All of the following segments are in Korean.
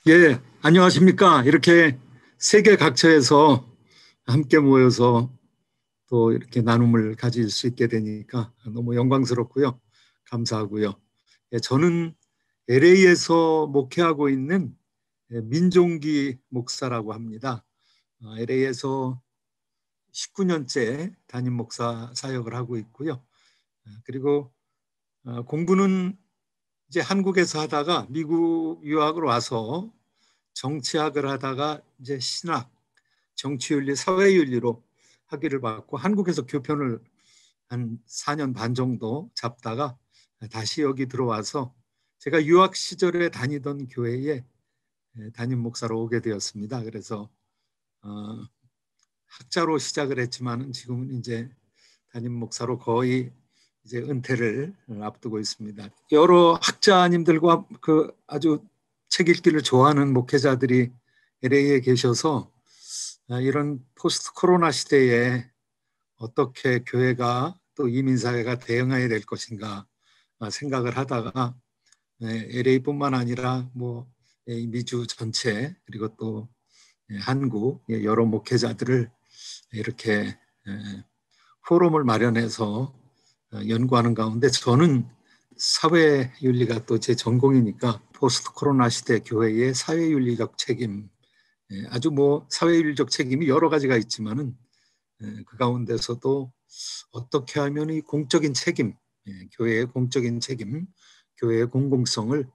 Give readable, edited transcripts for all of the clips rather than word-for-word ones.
예, 안녕하십니까. 이렇게 세계 각처에서 함께 모여서 또 이렇게 나눔을 가질 수 있게 되니까 너무 영광스럽고요. 감사하고요. 예, 저는 LA에서 목회하고 있는 민종기 목사라고 합니다. LA에서 19년째 담임 목사 사역을 하고 있고요. 그리고 공부는 이제 한국에서 하다가 미국 유학을 와서 정치학을 하다가 이제 신학, 정치윤리, 사회윤리로 학위를 받고 한국에서 교편을 한 4년 반 정도 잡다가 다시 여기 들어와서 제가 유학 시절에 다니던 교회에 담임 목사로 오게 되었습니다. 그래서 학자로 시작을 했지만 지금은 이제 담임 목사로 거의 이제 은퇴를 앞두고 있습니다. 여러 학자님들과 그 아주 책 읽기를 좋아하는 목회자들이 LA에 계셔서 이런 포스트 코로나 시대에 어떻게 교회가 또 이민사회가 대응해야 될 것인가 생각을 하다가 LA뿐만 아니라 뭐 미주 전체 그리고 또 한국 여러 목회자들을 이렇게 포럼을 마련해서 연구하는 가운데 저는 사회윤리가 또 제 전공이니까 포스트 코로나 시대 교회의 사회윤리적 책임, 아주 뭐 사회윤리적 책임이 여러 가지가 있지만은 그 가운데서도 어떻게 하면 이 공적인 책임, 교회의 공적인 책임, 교회의 공공성을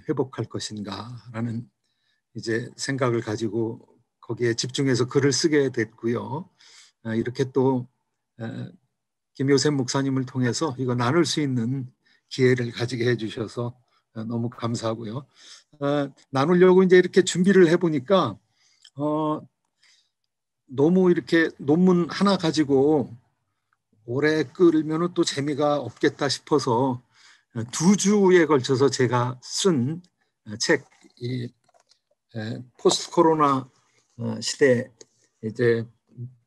회복할 것인가라는 이제 생각을 가지고 거기에 집중해서 글을 쓰게 됐고요. 이렇게 또 김효셉 목사님을 통해서 이거 나눌 수 있는 기회를 가지게 해주셔서 너무 감사하고요. 나누려고 이제 이렇게 준비를 해보니까 너무 이렇게 논문 하나 가지고 오래 끌면은 또 재미가 없겠다 싶어서 2주에 걸쳐서 제가 쓴 책, 이 포스트 코로나 시대 이제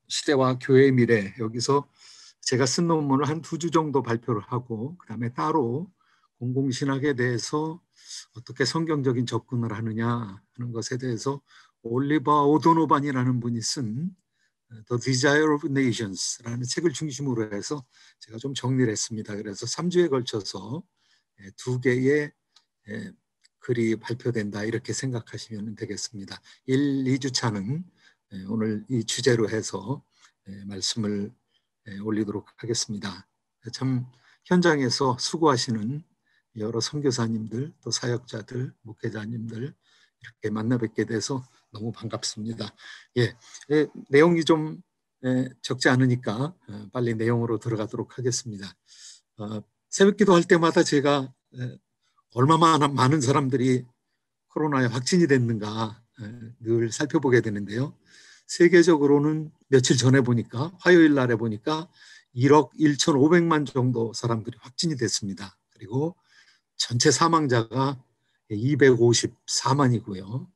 시대와 교회의 미래 여기서 제가 쓴 논문을 한 2주 정도 발표를 하고 그다음에 따로 공공신학에 대해서 어떻게 성경적인 접근을 하느냐 하는 것에 대해서 올리버 오도노반이라는 분이 쓴 The Desire of Nations라는 책을 중심으로 해서 제가 좀 정리를 했습니다. 그래서 3주에 걸쳐서 2개의 글이 발표된다 이렇게 생각하시면 되겠습니다. 1, 2주 차는 오늘 이 주제로 해서 말씀을 올리도록 하겠습니다. 참 현장에서 수고하시는 여러 선교사님들 또 사역자들 목회자님들 이렇게 만나 뵙게 돼서 너무 반갑습니다. 예, 내용이 좀 적지 않으니까 빨리 내용으로 들어가도록 하겠습니다. 새벽기도 할 때마다 제가 얼마나 많은 사람들이 코로나에 확진이 됐는가 늘 살펴보게 되는데요. 세계적으로는 며칠 전에 보니까 화요일 날에 보니까 1억 1,500만 정도 사람들이 확진이 됐습니다. 그리고 전체 사망자가 254만이고요.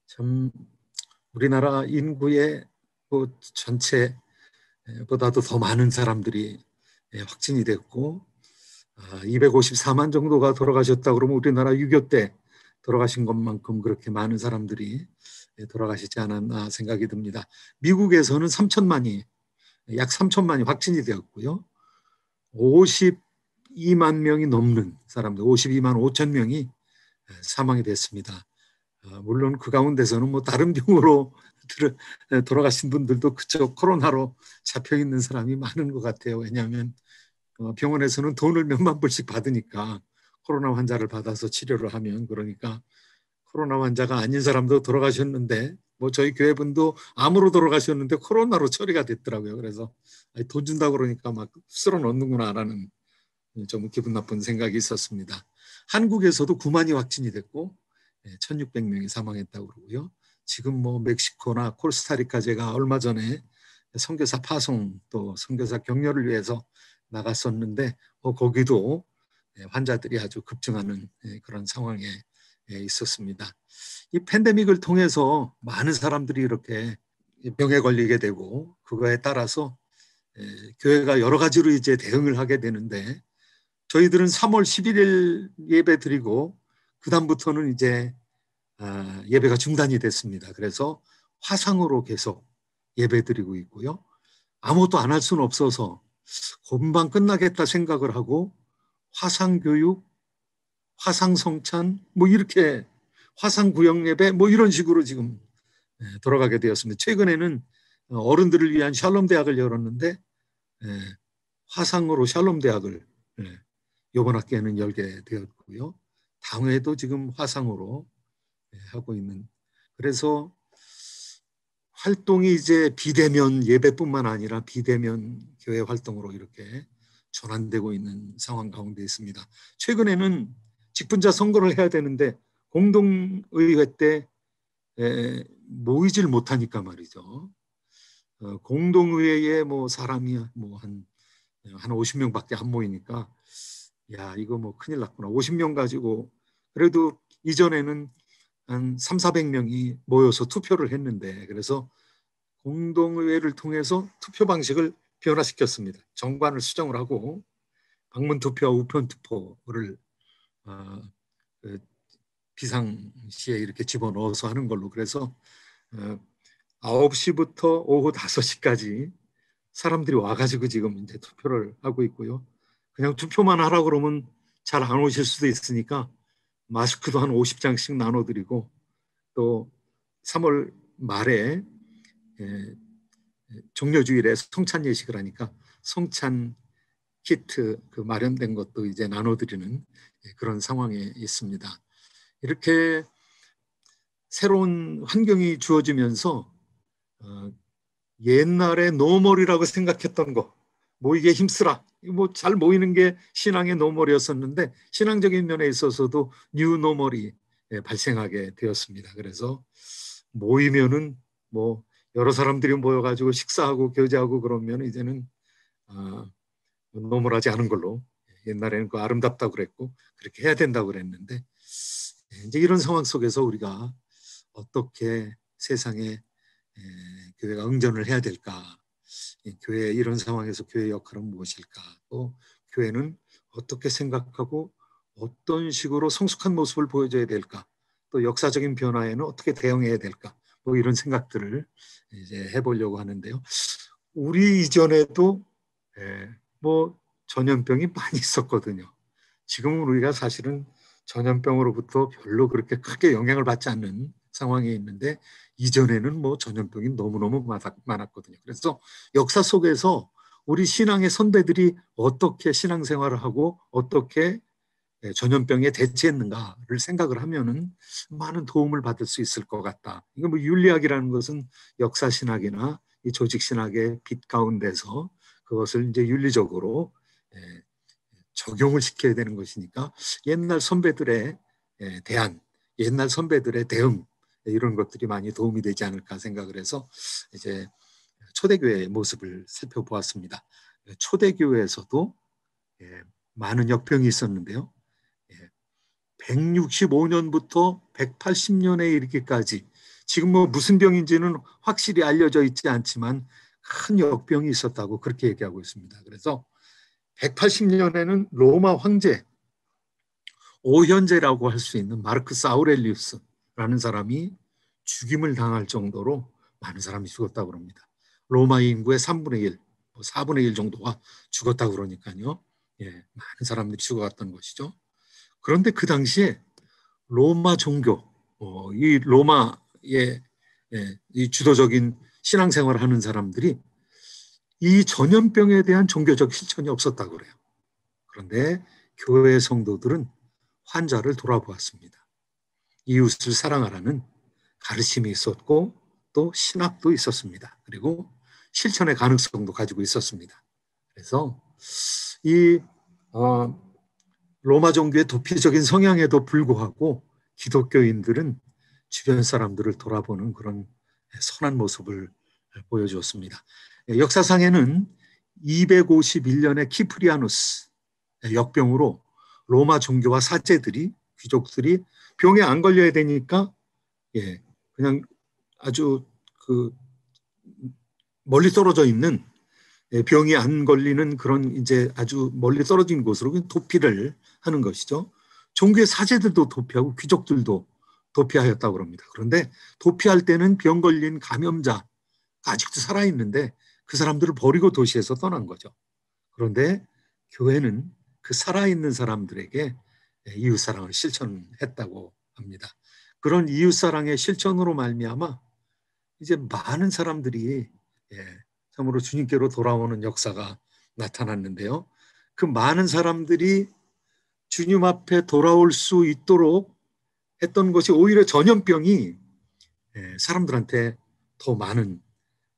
참 우리나라 인구의 전체보다도 더 많은 사람들이 확진이 됐고 254만 정도가 돌아가셨다 그러면 우리나라 6.25 때 돌아가신 것만큼 그렇게 많은 사람들이 돌아가시지 않았나 생각이 듭니다. 미국에서는 약 3천만이 확진이 되었고요. 52만 명이 넘는 사람들, 52만 5천 명이 사망이 됐습니다. 물론 그 가운데서는 뭐 다른 병으로 돌아가신 분들도 그쪽 코로나로 잡혀 있는 사람이 많은 것 같아요. 왜냐하면 병원에서는 돈을 몇만 불씩 받으니까 코로나 환자를 받아서 치료를 하면 그러니까 코로나 환자가 아닌 사람도 돌아가셨는데 뭐 저희 교회분도 암으로 돌아가셨는데 코로나로 처리가 됐더라고요. 그래서 돈 준다고 그러니까 막 쓸어 넣는구나라는 좀 기분 나쁜 생각이 있었습니다. 한국에서도 9만이 확진이 됐고 1,600명이 사망했다고 그러고요. 지금 뭐 멕시코나 코스타리카 제가 얼마 전에 선교사 파송 또 선교사 격려를 위해서 나갔었는데 거기도 환자들이 아주 급증하는 그런 상황에 있었습니다. 이 팬데믹을 통해서 많은 사람들이 이렇게 병에 걸리게 되고 그거에 따라서 교회가 여러 가지로 이제 대응을 하게 되는데 저희들은 3월 11일 예배 드리고 그다음부터는 이제 예배가 중단이 됐습니다. 그래서 화상으로 계속 예배드리고 있고요. 아무것도 안 할 수는 없어서 금방 끝나겠다 생각을 하고 화상교육, 화상성찬 뭐 이렇게 화상구역예배 뭐 이런 식으로 지금 돌아가게 되었습니다. 최근에는 어른들을 위한 샬롬 대학을 열었는데 화상으로 샬롬 대학을 이번 학기에는 열게 되었고요. 당회도 지금 화상으로 하고 있는, 그래서 활동이 이제 비대면 예배뿐만 아니라 비대면 교회 활동으로 이렇게 전환되고 있는 상황 가운데 있습니다. 최근에는 직분자 선거를 해야 되는데 공동의회 때 모이질 못하니까 말이죠. 공동의회에 뭐 사람이 뭐 한 50명밖에 안 모이니까 야, 이거 뭐 큰일 났구나. 50명 가지고 그래도 이전에는 한 3, 400명이 모여서 투표를 했는데, 그래서 공동의회를 통해서 투표 방식을 변화시켰습니다. 정관을 수정을 하고 방문 투표와 우편 투표를 그 비상시에 이렇게 집어넣어서 하는 걸로, 그래서 9시부터 오후 5시까지 사람들이 와가지고 지금 이제 투표를 하고 있고요. 그냥 투표만 하라고 그러면 잘 안 오실 수도 있으니까 마스크도 한 50장씩 나눠드리고, 또 3월 말에 종료주일에 성찬 예식을 하니까 성찬 키트 그 마련된 것도 이제 나눠드리는 그런 상황에 있습니다. 이렇게 새로운 환경이 주어지면서 옛날에 노멀이라고 생각했던 거, 모이게 힘쓰라, 뭐 잘 모이는 게 신앙의 노멀이었었는데 신앙적인 면에 있어서도 뉴 노멀이 발생하게 되었습니다. 그래서 모이면은 뭐 여러 사람들이 모여가지고 식사하고 교제하고 그러면 이제는 노멀하지 않은 걸로, 옛날에는 그 아름답다고 그랬고 그렇게 해야 된다고 그랬는데, 이제 이런 상황 속에서 우리가 어떻게 세상에 교회가 응전을 해야 될까, 교회 이런 상황에서 교회 역할은 무엇일까, 또 교회는 어떻게 생각하고 어떤 식으로 성숙한 모습을 보여줘야 될까, 또 역사적인 변화에는 어떻게 대응해야 될까, 뭐 이런 생각들을 이제 해보려고 하는데요. 우리 이전에도 뭐 전염병이 많이 있었거든요. 지금은 우리가 사실은 전염병으로부터 별로 그렇게 크게 영향을 받지 않는 상황에 있는데 이전에는 뭐 전염병이 너무너무 많았거든요. 그래서 역사 속에서 우리 신앙의 선배들이 어떻게 신앙생활을 하고 어떻게 전염병에 대처했는가를 생각을 하면은 많은 도움을 받을 수 있을 것 같다. 이거 뭐 윤리학이라는 것은 역사신학이나 이 조직신학의 빛 가운데서 그것을 이제 윤리적으로 적용을 시켜야 되는 것이니까 옛날 선배들의 대안, 옛날 선배들의 대응, 이런 것들이 많이 도움이 되지 않을까 생각을 해서 이제 초대교회의 모습을 살펴보았습니다. 초대교회에서도 많은 역병이 있었는데요. 165년부터 180년에 이르기까지 지금 뭐 무슨 병인지는 확실히 알려져 있지 않지만 큰 역병이 있었다고 그렇게 얘기하고 있습니다. 그래서 180년에는 로마 황제 오현제라고 할 수 있는 마르크스 아우렐리우스라는 사람이 죽임을 당할 정도로 많은 사람이 죽었다고 합니다. 로마 인구의 3분의 1, 4분의 1 정도가 죽었다고 그러니까요. 많은 사람들이 죽어갔던 것이죠. 그런데 그 당시에 로마 종교, 이 로마의 이 주도적인 신앙생활을 하는 사람들이 이 전염병에 대한 종교적 실천이 없었다고 그래요. 그런데 교회 성도들은 환자를 돌아보았습니다. 이웃을 사랑하라는 가르침이 있었고 또 신학도 있었습니다. 그리고 실천의 가능성도 가지고 있었습니다. 그래서 이 로마 종교의 도피적인 성향에도 불구하고 기독교인들은 주변 사람들을 돌아보는 그런 선한 모습을 보여주었습니다. 역사상에는 251년에 키프리아누스 역병으로 로마 종교와 사제들이, 귀족들이 병에 안 걸려야 되니까 그냥 아주 그 멀리 떨어져 있는, 병이 안 걸리는 그런 이제 아주 멀리 떨어진 곳으로 도피를 하는 것이죠. 종교의 사제들도 도피하고 귀족들도 도피하였다고 합니다. 그런데 도피할 때는 병 걸린 감염자가 아직도 살아있는데 그 사람들을 버리고 도시에서 떠난 거죠. 그런데 교회는 그 살아있는 사람들에게 이웃사랑을 실천했다고 합니다. 그런 이웃사랑의 실천으로 말미암아 이제 많은 사람들이 참으로 주님께로 돌아오는 역사가 나타났는데요. 그 많은 사람들이 주님 앞에 돌아올 수 있도록 했던 것이 오히려 전염병이 사람들한테 더 많은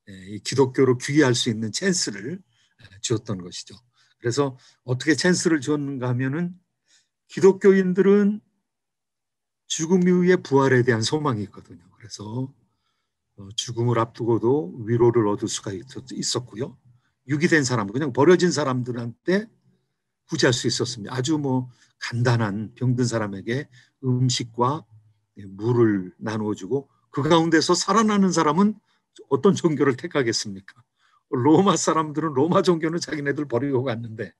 이 기독교로 귀의할 수 있는 찬스를 주었던 것이죠. 그래서 어떻게 찬스를 주었는가 하면은 기독교인들은 죽음 이후의 부활에 대한 소망이 있거든요. 그래서 죽음을 앞두고도 위로를 얻을 수가 있었고요. 유기된 사람, 그냥 버려진 사람들한테 구제할 수 있었습니다. 아주 뭐 간단한 병든 사람에게 음식과 물을 나누어주고 그 가운데서 살아나는 사람은 어떤 종교를 택하겠습니까? 로마 사람들은 로마 종교는 자기네들 버리고 갔는데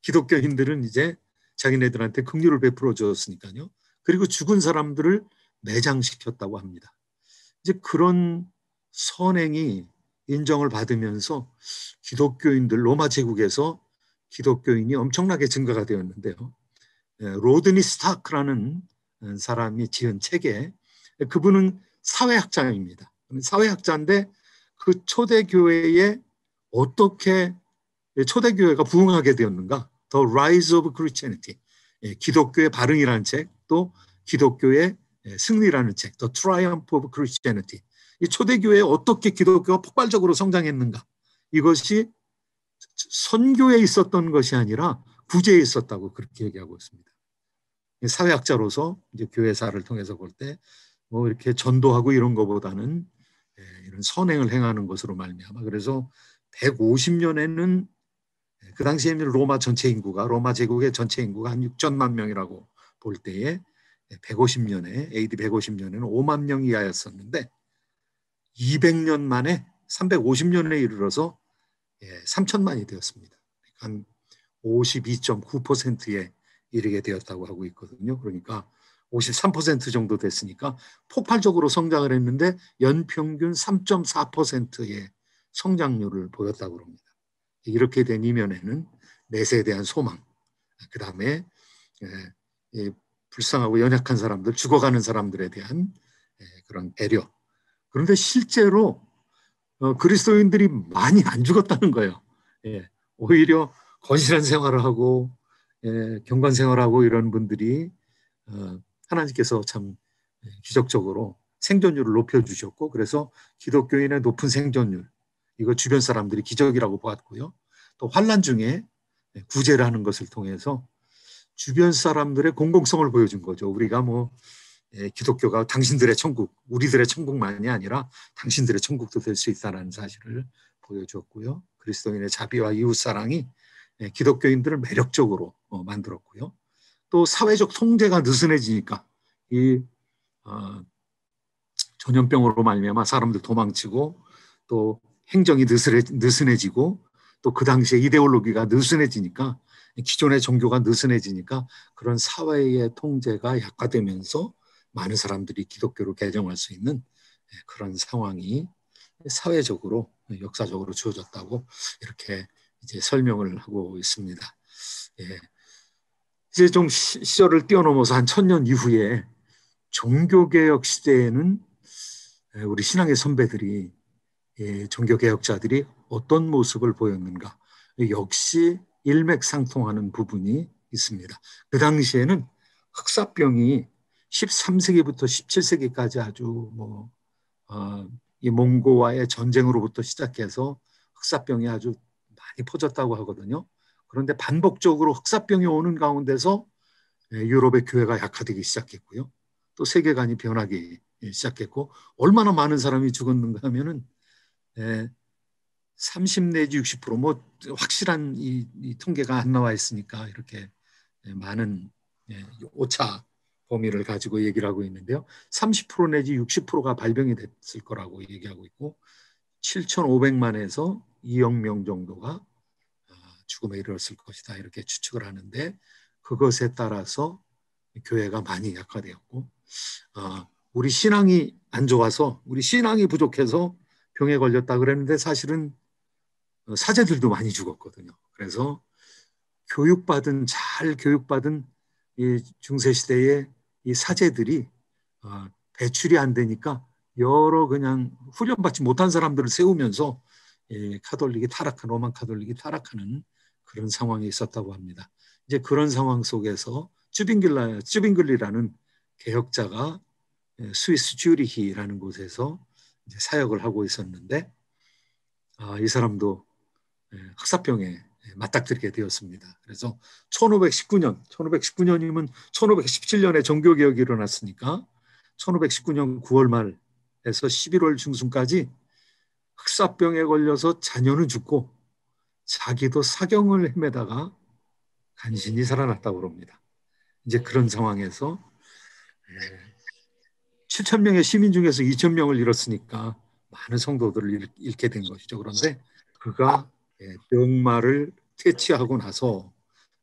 기독교인들은 이제 자기네들한테 긍휼을 베풀어 주었으니까요. 그리고 죽은 사람들을 매장시켰다고 합니다. 이제 그런 선행이 인정을 받으면서 기독교인들 로마 제국에서 기독교인이 엄청나게 증가가 되었는데요. 로드니 스타크라는 사람이 지은 책에 그분은 사회학자입니다. 사회학자인데 그 초대교회에 어떻게 초대교회가 부흥하게 되었는가? The Rise of Christianity, 기독교의 발흥이라는 책, 또 기독교의 승리라는 책, The Triumph of Christianity. 이 초대교회에 어떻게 기독교가 폭발적으로 성장했는가? 이것이 선교에 있었던 것이 아니라 구제에 있었다고 그렇게 얘기하고 있습니다. 사회학자로서 이제 교회사를 통해서 볼 때 뭐 이렇게 전도하고 이런 것보다는 이런 선행을 행하는 것으로 말미암아 그래서 150년에는 그 당시에 로마 전체 인구가 로마 제국의 전체 인구가 한 6천만 명이라고 볼 때에 150년에 AD 150년에는 5만 명 이하였었는데 200년 만에 350년에 이르러서 3천만이 되었습니다. 한 52.9%에 이르게 되었다고 하고 있거든요. 그러니까 53% 정도 됐으니까 폭발적으로 성장을 했는데 연평균 3.4%의 성장률을 보였다고 합니다. 이렇게 된 이면에는 넷에 대한 소망, 그 다음에 불쌍하고 연약한 사람들, 죽어가는 사람들에 대한 그런 배려. 그런데 실제로 그리스도인들이 많이 안 죽었다는 거예요. 오히려 건실한 생활을 하고 경건 생활하고 이런 분들이 하나님께서 참 기적적으로 생존율을 높여주셨고 그래서 기독교인의 높은 생존율 이거 주변 사람들이 기적이라고 보았고요. 또 환난 중에 구제를 하는 것을 통해서 주변 사람들의 공공성을 보여준 거죠. 우리가 뭐 기독교가 당신들의 천국, 우리들의 천국만이 아니라 당신들의 천국도 될 수 있다는 사실을 보여줬고요. 그리스도인의 자비와 이웃사랑이 기독교인들을 매력적으로 만들었고요. 또 사회적 통제가 느슨해지니까 이 전염병으로 말미암아 사람들 도망치고 또 행정이 느슨해지고 또 그 당시에 이데올로기가 느슨해지니까 기존의 종교가 느슨해지니까 그런 사회의 통제가 약화되면서 많은 사람들이 기독교로 개종할 수 있는 그런 상황이 사회적으로 역사적으로 주어졌다고 이렇게 이제 설명을 하고 있습니다. 예. 이제 좀 시절을 뛰어넘어서 한 1000년 이후에 종교개혁 시대에는 우리 신앙의 선배들이 종교개혁자들이 어떤 모습을 보였는가 역시 일맥상통하는 부분이 있습니다. 그 당시에는 흑사병이 13세기부터 17세기까지 아주 이 몽고와의 전쟁으로부터 시작해서 흑사병이 아주 많이 퍼졌다고 하거든요. 그런데 반복적으로 흑사병이 오는 가운데서 유럽의 교회가 약화되기 시작했고요. 또 세계관이 변하기 시작했고 얼마나 많은 사람이 죽었는가 하면은 30 내지 60%뭐 확실한 이 통계가 안 나와 있으니까 이렇게 많은 오차 범위를 가지고 얘기를 하고 있는데요. 30% 내지 60%가 발병이 됐을 거라고 얘기하고 있고 7,500만에서 2억 명 정도가 죽음에 이르렀을 것이다 이렇게 추측을 하는데 그것에 따라서 교회가 많이 약화되었고 우리 신앙이 안 좋아서, 우리 신앙이 부족해서 병에 걸렸다 그랬는데 사실은 사제들도 많이 죽었거든요. 그래서 잘 교육받은 이 중세 시대의 이 사제들이 배출이 안 되니까 여러 그냥 훈련받지 못한 사람들을 세우면서 로만 카톨릭이 타락하는 그런 상황이 있었다고 합니다. 이제 그런 상황 속에서 쭈빙글리라는 개혁자가 스위스 쭈리히라는 곳에서 이제 사역을 하고 있었는데 이 사람도 흑사병에 맞닥뜨리게 되었습니다. 그래서 1519년이면 1517년에 종교개혁이 일어났으니까 1519년 9월 말에서 11월 중순까지 흑사병에 걸려서 자녀는 죽고 자기도 사경을 헤매다가 간신히 살아났다고 합니다. 이제 그런 상황에서 7천 명의 시민 중에서 2천 명을 잃었으니까 많은 성도들을 잃게 된 것이죠. 그런데 그가 병마를 퇴치하고 나서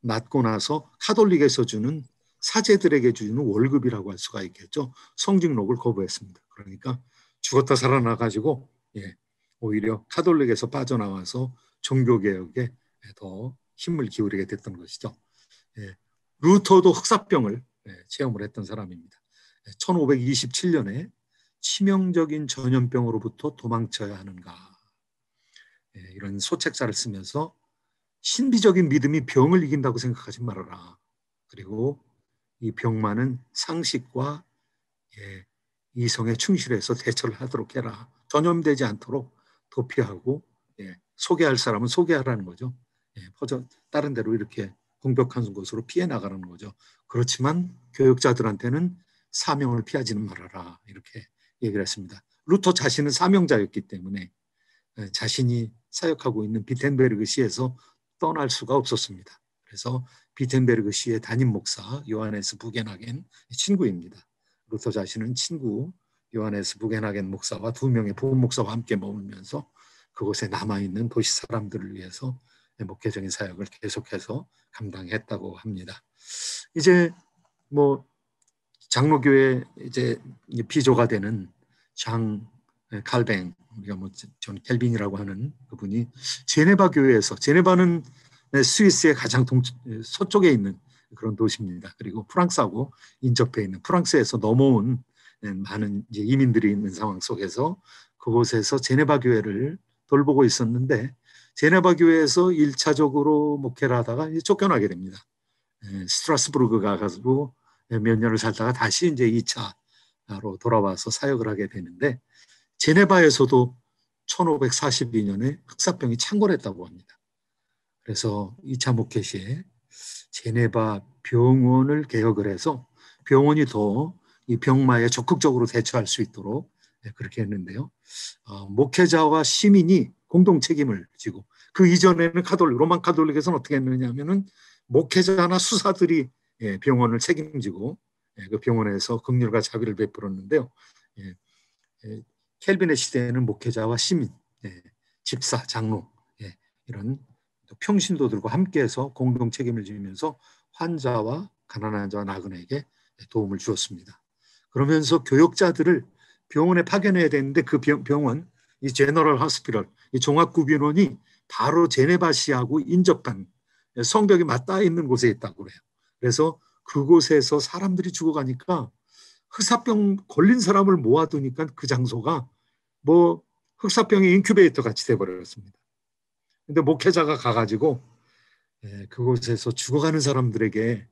낫고 나서 카톨릭에서 주는 사제들에게 주는 월급이라고 할 수가 있겠죠. 성직록을 거부했습니다. 그러니까 죽었다 살아나가지고 오히려 카톨릭에서 빠져나와서 종교개혁에 더 힘을 기울이게 됐던 것이죠. 루터도 흑사병을 체험을 했던 사람입니다. 1527년에 치명적인 전염병으로부터 도망쳐야 하는가 이런 소책자를 쓰면서 신비적인 믿음이 병을 이긴다고 생각하지 말아라. 그리고 이 병만은 상식과 이성에 충실해서 대처를 하도록 해라. 전염되지 않도록 도피하고 소개할 사람은 소개하라는 거죠. 다른 데로 이렇게 공격하는 곳으로 피해 나가는 거죠. 그렇지만 교육자들한테는 사명을 피하지는 말아라. 이렇게 얘기를 했습니다. 루터 자신은 사명자였기 때문에 자신이 사역하고 있는 비텐베르그 시에서 떠날 수가 없었습니다. 그래서 비텐베르그 시의 담임 목사 요하네스 부겐하겐 친구입니다. 루터 자신은 친구 요하네스 부겐하겐 목사와 두 명의 부은 목사와 함께 머물면서 그곳에 남아있는 도시 사람들을 위해서 목회적인 사역을 계속해서 감당했다고 합니다. 이제 뭐 장로교회 이제 비조가 되는 장 칼뱅, 우리가 존 켈빈이라고 하는 그분이 제네바 교회에서, 제네바는 스위스의 가장 서쪽에 있는 그런 도시입니다. 그리고 프랑스하고 인접해 있는, 프랑스에서 넘어온 많은 이제 이민들이 있는 상황 속에서 그곳에서 제네바 교회를 돌보고 있었는데 제네바 교회에서 1차적으로 목회를 하다가 이제 쫓겨나게 됩니다. 스트라스부르크 가가지고 몇 년을 살다가 다시 이제 2차로 돌아와서 사역을 하게 되는데 제네바에서도 1542년에 흑사병이 창궐했다고 합니다. 그래서 2차 목회 시에 제네바 병원을 개혁을 해서 병원이 더 이 병마에 적극적으로 대처할 수 있도록 그렇게 했는데요. 목회자와 시민이 공동 책임을 지고, 그 이전에는 로만 카톨릭에서는 어떻게 했느냐 하면은 목회자나 수사들이 병원을 책임지고 그 병원에서 긍휼과 자비를 베풀었는데요. 켈빈의 시대에는 목회자와 시민, 집사, 장로 이런 평신도들과 함께해서 공동 책임을 지면서 환자와 가난한 자와 나그네에게 도움을 주었습니다. 그러면서 교역자들을 병원에 파견해야 되는데 그 병원, 이 제너럴 호스피털, 이 종합구병원이 바로 제네바시하고 인접한 성벽이 맞닿아 있는 곳에 있다고 그래요. 그래서 그곳에서 사람들이 죽어가니까 흑사병 걸린 사람을 모아두니까 그 장소가 뭐 흑사병의 인큐베이터 같이 돼버렸습니다. 근데 목회자가 가가지고 그곳에서 죽어가는 사람들에게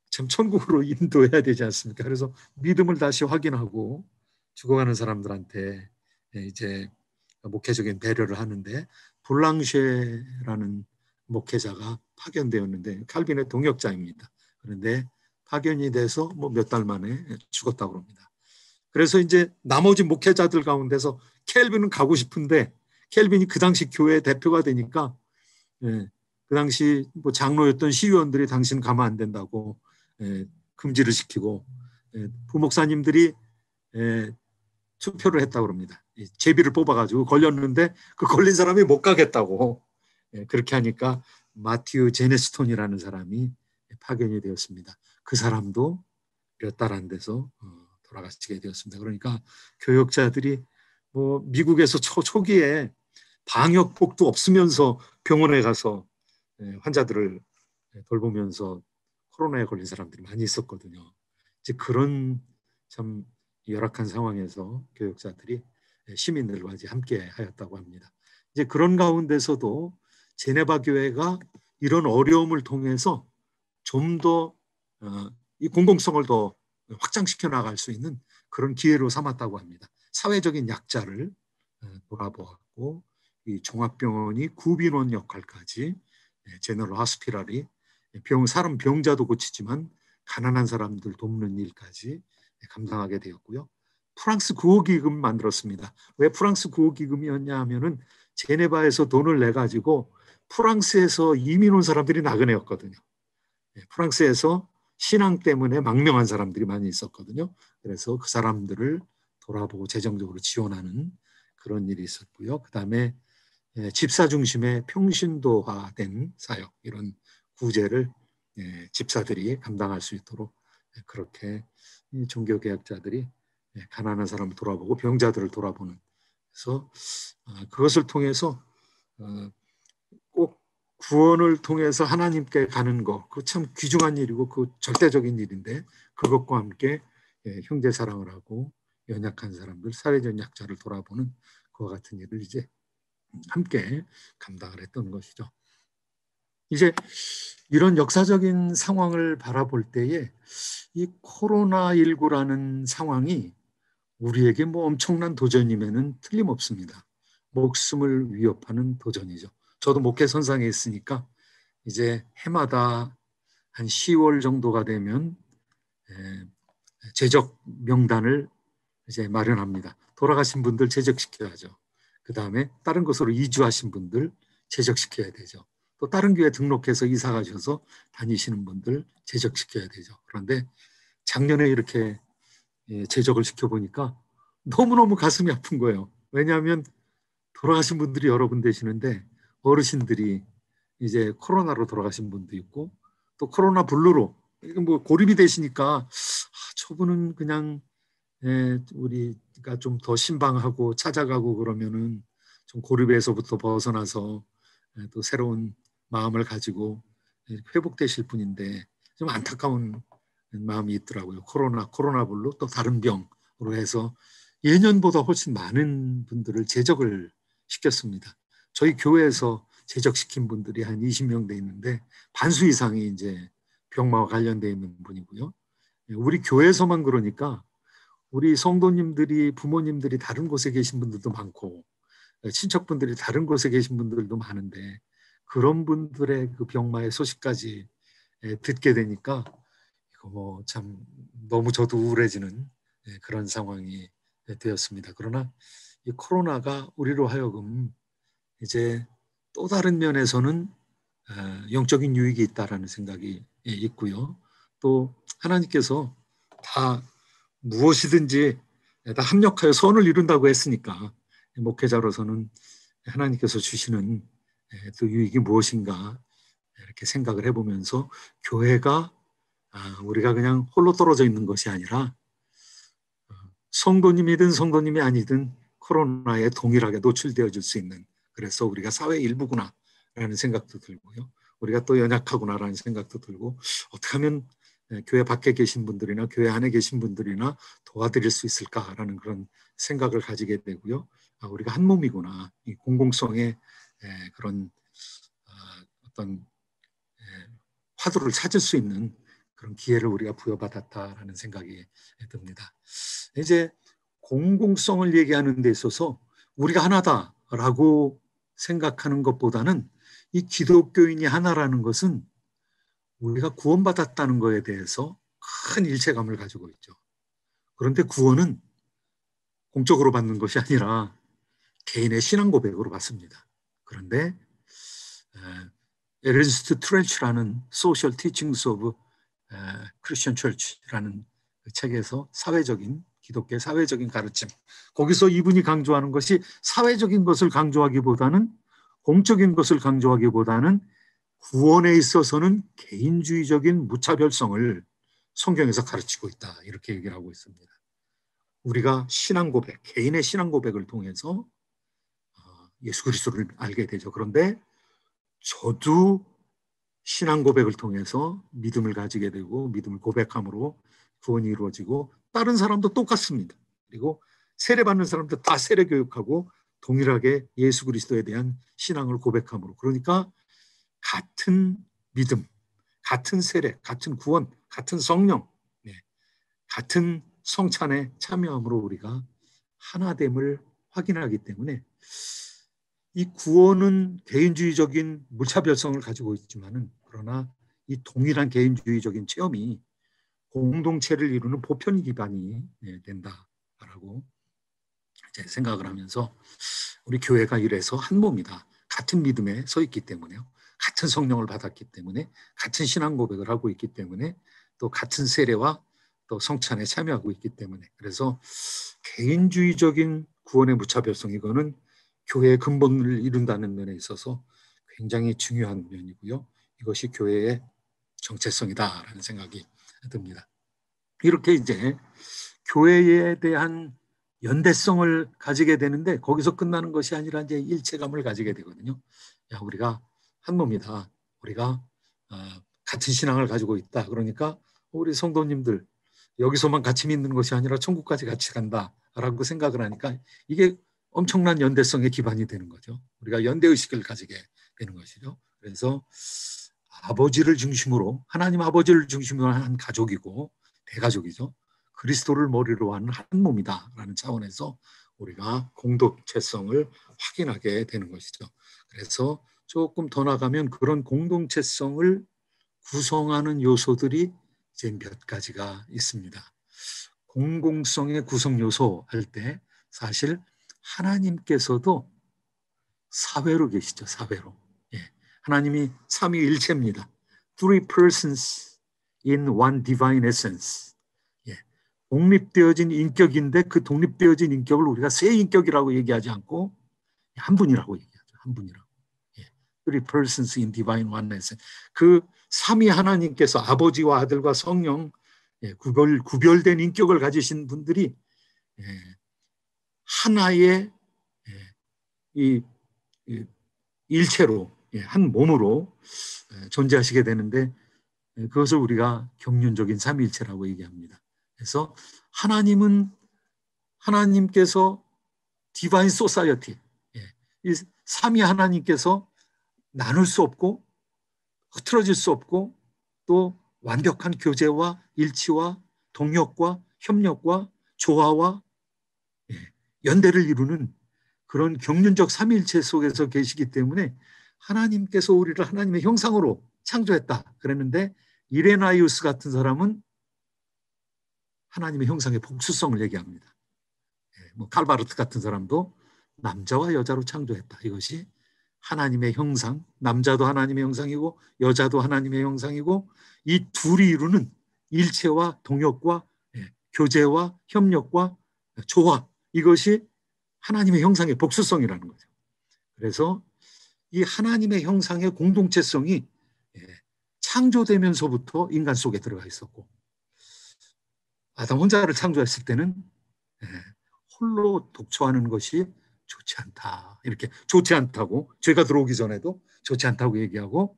참 천국으로 인도해야 되지 않습니까? 그래서 믿음을 다시 확인하고 죽어가는 사람들한테 이제 목회적인 배려를 하는데 볼랑쉐라는 목회자가 파견되었는데 칼빈의 동역자입니다. 그런데 파견이 돼서 뭐 몇 달 만에 죽었다고 합니다. 그래서 이제 나머지 목회자들 가운데서 켈빈은 가고 싶은데 켈빈이 그 당시 교회 대표가 되니까 그 당시 뭐 장로였던 시의원들이 당신 가면 안 된다고 금지를 시키고 부목사님들이 투표를 했다고 합니다. 제비를 뽑아가지고 걸렸는데 그 걸린 사람이 못 가겠다고 그렇게 하니까 마티유 제네스톤이라는 사람이 파견이 되었습니다. 그 사람도 몇 달 안 돼서 돌아가시게 되었습니다. 그러니까 교역자들이 뭐 미국에서 초기에 방역복도 없으면서 병원에 가서 환자들을 돌보면서 코로나에 걸린 사람들이 많이 있었거든요. 이제 그런 참 열악한 상황에서 교역자들이 시민들과 이제 함께 하였다고 합니다. 이제 그런 가운데서도 제네바 교회가 이런 어려움을 통해서 좀 더 이 공공성을 더 확장시켜 나갈 수 있는 그런 기회로 삼았다고 합니다. 사회적인 약자를 돌아보았고 이 종합병원이 구빈원 역할까지 제너럴 하스피럴이 사람 병자도 고치지만 가난한 사람들 돕는 일까지 감당하게 되었고요. 프랑스 구호기금 만들었습니다. 왜 프랑스 구호기금이었냐 하면은 제네바에서 돈을 내 가지고 프랑스에서 이민 온 사람들이 나그네였거든요. 프랑스에서 신앙 때문에 망명한 사람들이 많이 있었거든요. 그래서 그 사람들을 돌아보고 재정적으로 지원하는 그런 일이 있었고요. 그다음에 집사 중심의 평신도화된 사역, 이런 구제를 집사들이 감당할 수 있도록 그렇게 종교개혁자들이 가난한 사람을 돌아보고 병자들을 돌아보는, 그래서 그것을 통해서 꼭 구원을 통해서 하나님께 가는 거, 그 참 귀중한 일이고 그 절대적인 일인데, 그것과 함께 형제 사랑을 하고 연약한 사람들, 사회적 약자를 돌아보는 그와 같은 일을 이제 함께 감당을 했던 것이죠. 이제 이런 역사적인 상황을 바라볼 때에 이 코로나19라는 상황이 우리에게 뭐 엄청난 도전임에는 틀림없습니다. 목숨을 위협하는 도전이죠. 저도 목회 선상에 있으니까 이제 해마다 한 10월 정도가 되면 재적 명단을 이제 마련합니다. 돌아가신 분들 재적시켜야죠. 그 다음에 다른 곳으로 이주하신 분들 재적시켜야 되죠. 또 다른 교회 등록해서 이사 가셔서 다니시는 분들 재적시켜야 되죠. 그런데 작년에 이렇게 재적을 시켜보니까 너무너무 가슴이 아픈 거예요. 왜냐하면 돌아가신 분들이 여러 분 되시는데 어르신들이 이제 코로나로 돌아가신 분도 있고 또 코로나 블루로 뭐 고립이 되시니까 저분은 그냥 우리가 좀 더 신방하고 찾아가고 그러면은 좀 고립에서부터 벗어나서 또 새로운 마음을 가지고 회복되실 분인데 좀 안타까운 마음이 있더라고요. 코로나 블루 또 다른 병으로 해서 예년보다 훨씬 많은 분들을 재적을 시켰습니다. 저희 교회에서 재적시킨 분들이 한 20명 돼 있는데 반수 이상이 이제 병마와 관련돼 있는 분이고요. 우리 교회에서만 그러니까 우리 성도님들이, 부모님들이 다른 곳에 계신 분들도 많고 친척분들이 다른 곳에 계신 분들도 많은데 그런 분들의 그 병마의 소식까지 듣게 되니까 이거 뭐 참 너무 저도 우울해지는 그런 상황이 되었습니다. 그러나 이 코로나가 우리로 하여금 이제 또 다른 면에서는 영적인 유익이 있다라는 생각이 있고요. 또 하나님께서 다 무엇이든지 다 합력하여 선을 이룬다고 했으니까 목회자로서는 하나님께서 주시는 또 유익이 무엇인가 이렇게 생각을 해보면서 교회가 우리가 그냥 홀로 떨어져 있는 것이 아니라 성도님이든 성도님이 아니든 코로나에 동일하게 노출되어 줄 수 있는, 그래서 우리가 사회 일부구나라는 생각도 들고요. 우리가 또 연약하구나라는 생각도 들고 어떻게 하면 교회 밖에 계신 분들이나 교회 안에 계신 분들이나 도와드릴 수 있을까라는 그런 생각을 가지게 되고요. 우리가 한 몸이구나. 이 공공성의 그런 어떤 화두를 찾을 수 있는 그런 기회를 우리가 부여받았다라는 생각이 듭니다. 이제 공공성을 얘기하는 데 있어서 우리가 하나다라고 생각하는 것보다는 이 기독교인이 하나라는 것은 우리가 구원받았다는 것에 대해서 큰 일체감을 가지고 있죠. 그런데 구원은 공적으로 받는 것이 아니라 개인의 신앙 고백으로 받습니다. 그런데 에르스트 트렌치라는 Social Teachings of Christian Church라는 그 책에서 기독교의 사회적인 가르침, 거기서 이분이 강조하는 것이 사회적인 것을 강조하기보다는 공적인 것을 강조하기보다는 구원에 있어서는 개인주의적인 무차별성을 성경에서 가르치고 있다, 이렇게 얘기를 하고 있습니다. 우리가 신앙 고백, 개인의 신앙 고백을 통해서 예수 그리스도를 알게 되죠. 그런데 저도 신앙 고백을 통해서 믿음을 가지게 되고 믿음을 고백함으로 구원이 이루어지고 다른 사람도 똑같습니다. 그리고 세례받는 사람도 다 세례 교육하고 동일하게 예수 그리스도에 대한 신앙을 고백함으로, 그러니까 같은 믿음, 같은 세례, 같은 구원, 같은 성령, 네, 같은 성찬에 참여함으로 우리가 하나됨을 확인하기 때문에 이 구원은 개인주의적인 무차별성을 가지고 있지만은, 그러나 이 동일한 개인주의적인 체험이 공동체를 이루는 보편 기반이 된다라고 이제 생각을 하면서 우리 교회가 이래서 한 몸이다. 같은 믿음에 서 있기 때문에요. 같은 성령을 받았기 때문에, 같은 신앙 고백을 하고 있기 때문에, 또 같은 세례와 또 성찬에 참여하고 있기 때문에, 그래서 개인주의적인 구원의 무차별성, 이거는 교회의 근본을 이룬다는 면에 있어서 굉장히 중요한 면이고요. 이것이 교회의 정체성이다라는 생각이 듭니다. 이렇게 이제 교회에 대한 연대성을 가지게 되는데, 거기서 끝나는 것이 아니라 이제 일체감을 가지게 되거든요. 야, 우리가 한 몸이다. 우리가 같은 신앙을 가지고 있다. 그러니까 우리 성도님들 여기서만 같이 믿는 것이 아니라 천국까지 같이 간다라고 생각을 하니까 이게 엄청난 연대성의 기반이 되는 거죠. 우리가 연대의식을 가지게 되는 것이죠. 그래서 아버지를 중심으로, 하나님 아버지를 중심으로 한 가족이고 대가족이죠. 그리스도를 머리로 하는 한 몸이다라는 차원에서 우리가 공동체성을 확인하게 되는 것이죠. 그래서 조금 더 나가면 그런 공동체성을 구성하는 요소들이 이제 몇 가지가 있습니다. 공공성의 구성 요소 할 때 사실 하나님께서도 사회로 계시죠. 사회로. 예. 하나님이 삼위일체입니다. Three persons in one divine essence. 예. 독립되어진 인격인데 그 독립되어진 인격을 우리가 세 인격이라고 얘기하지 않고 한 분이라고 얘기하죠. 한 분이라고. 예. Three persons in divine oneness. 그 삼위 하나님께서 아버지와 아들과 성령, 예, 구별된 인격을 가지신 분들이 예, 하나의 예, 이 일체로, 예, 한 몸으로 존재하시게 되는데, 그것을 우리가 경륜적인 삼위일체라고 얘기합니다. 그래서 하나님께서 디바인 소사이어티, 이 삼위 하나님께서 나눌 수 없고 흐트러질 수 없고 또 완벽한 교제와 일치와 동역과 협력과 조화와 연대를 이루는 그런 경륜적 삼위일체 속에서 계시기 때문에 하나님께서 우리를 하나님의 형상으로 창조했다 그랬는데, 이레나이우스 같은 사람은 하나님의 형상의 복수성을 얘기합니다. 뭐 칼바르트 같은 사람도 남자와 여자로 창조했다. 이것이 하나님의 형상, 남자도 하나님의 형상이고 여자도 하나님의 형상이고, 이 둘이 이루는 일체와 동역과 교제와 협력과 조화, 이것이 하나님의 형상의 복수성이라는 거죠. 그래서 이 하나님의 형상의 공동체성이 창조되면서부터 인간 속에 들어가 있었고, 아담 혼자를 창조했을 때는 홀로 독처하는 것이 좋지 않다. 이렇게 좋지 않다고, 죄가 들어오기 전에도 좋지 않다고 얘기하고,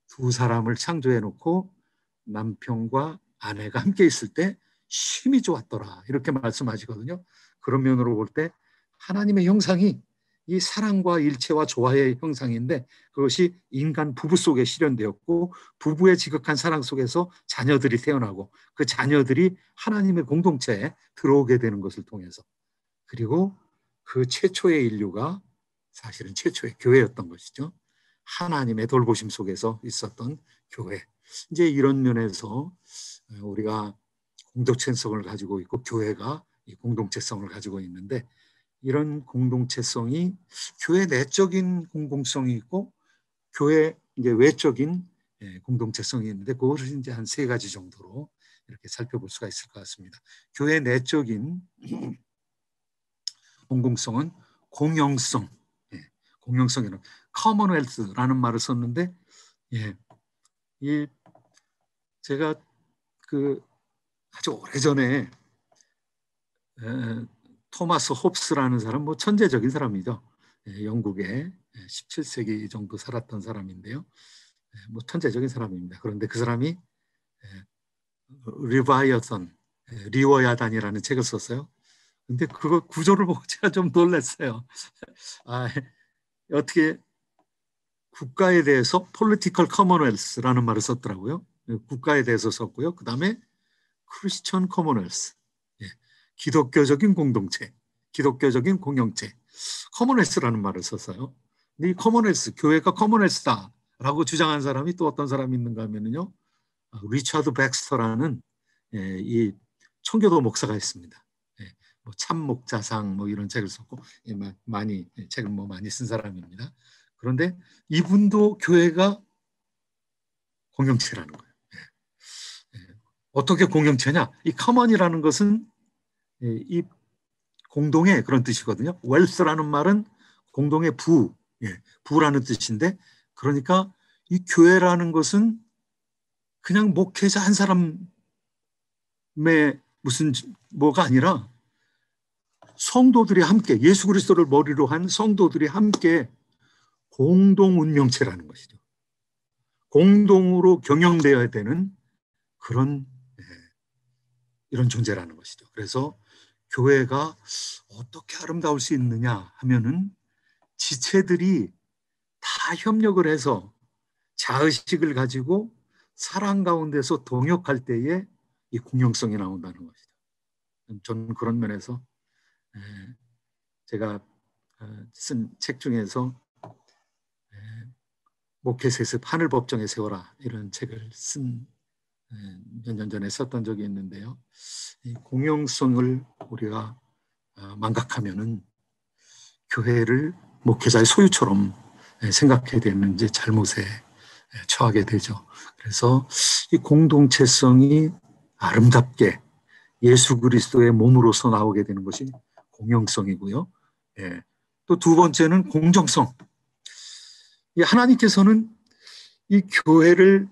두 사람을 창조해 놓고 남편과 아내가 함께 있을 때 심히 좋았더라. 이렇게 말씀하시거든요. 그런 면으로 볼 때 하나님의 형상이 이 사랑과 일체와 조화의 형상인데, 그것이 인간 부부 속에 실현되었고, 부부의 지극한 사랑 속에서 자녀들이 태어나고 그 자녀들이 하나님의 공동체에 들어오게 되는 것을 통해서, 그리고 그 최초의 인류가 사실은 최초의 교회였던 것이죠. 하나님의 돌보심 속에서 있었던 교회. 이제 이런 면에서 우리가 공동체성을 가지고 있고 교회가 이 공동체성을 가지고 있는데, 이런 공동체성이 교회 내적인 공공성이 있고 교회 이제 외적인 공동체성이 있는데, 그것을 이제 한 세 가지 정도로 이렇게 살펴볼 수가 있을 것 같습니다. 교회 내적인 공공성은 공영성, 공영성이라는 커먼웰스라는 말을 썼는데, 이 제가 그 아주 오래전에 에, 토마스 홉스라는 사람, 뭐 천재적인 사람이죠. 영국에 17세기 정도 살았던 사람인데요. 뭐 천재적인 사람입니다. 그런데 그 사람이 리바이어선, 리워야단이라는 책을 썼어요. 근데 그거 구조를 보고 제가 좀 놀랐어요. 아, 어떻게 국가에 대해서 political commonwealth라는 말을 썼더라고요. 국가에 대해서 썼고요. 그 다음에 크리스천 커먼웰스, 기독교적인 공동체, 기독교적인 공영체, 커먼웰스라는 말을 썼어요. 근데 이 커먼웰스, 교회가 커먼웰스다라고 주장한 사람이 또 어떤 사람이 있는가 하면요, 리처드 백스터라는 이 청교도 목사가 있습니다. 뭐 참목자상 뭐 이런 책을 썼고 많이 책을 뭐 많이 쓴 사람입니다. 그런데 이분도 교회가 공영체라는 거예요. 어떻게 공영체냐? 이 커먼이라는 것은 이 공동의 그런 뜻이거든요. 웰스라는 말은 공동의 부라는 뜻인데, 그러니까 이 교회라는 것은 그냥 목회자 한 사람의 무슨 뭐가 아니라 성도들이 함께, 예수 그리스도를 머리로 한 성도들이 함께 공동 운명체라는 것이죠. 공동으로 경영되어야 되는 그런 이런 존재라는 것이죠. 그래서 교회가 어떻게 아름다울 수 있느냐 하면은 지체들이 다 협력을 해서 자의식을 가지고 사랑 가운데서 동역할 때에 이 공영성이 나온다는 것이죠. 저는 그런 면에서 제가 쓴 책 중에서 목회 세습 하늘 법정에 세워라 이런 책을 쓴 몇 년 전에 썼던 적이 있는데요. 이 공영성을 우리가 망각하면은 교회를 목회자의 소유처럼 생각해야 되는 이제 잘못에 처하게 되죠. 그래서 이 공동체성이 아름답게 예수 그리스도의 몸으로서 나오게 되는 것이 공영성이고요. 또 두 번째는 공정성. 하나님께서는 이 교회를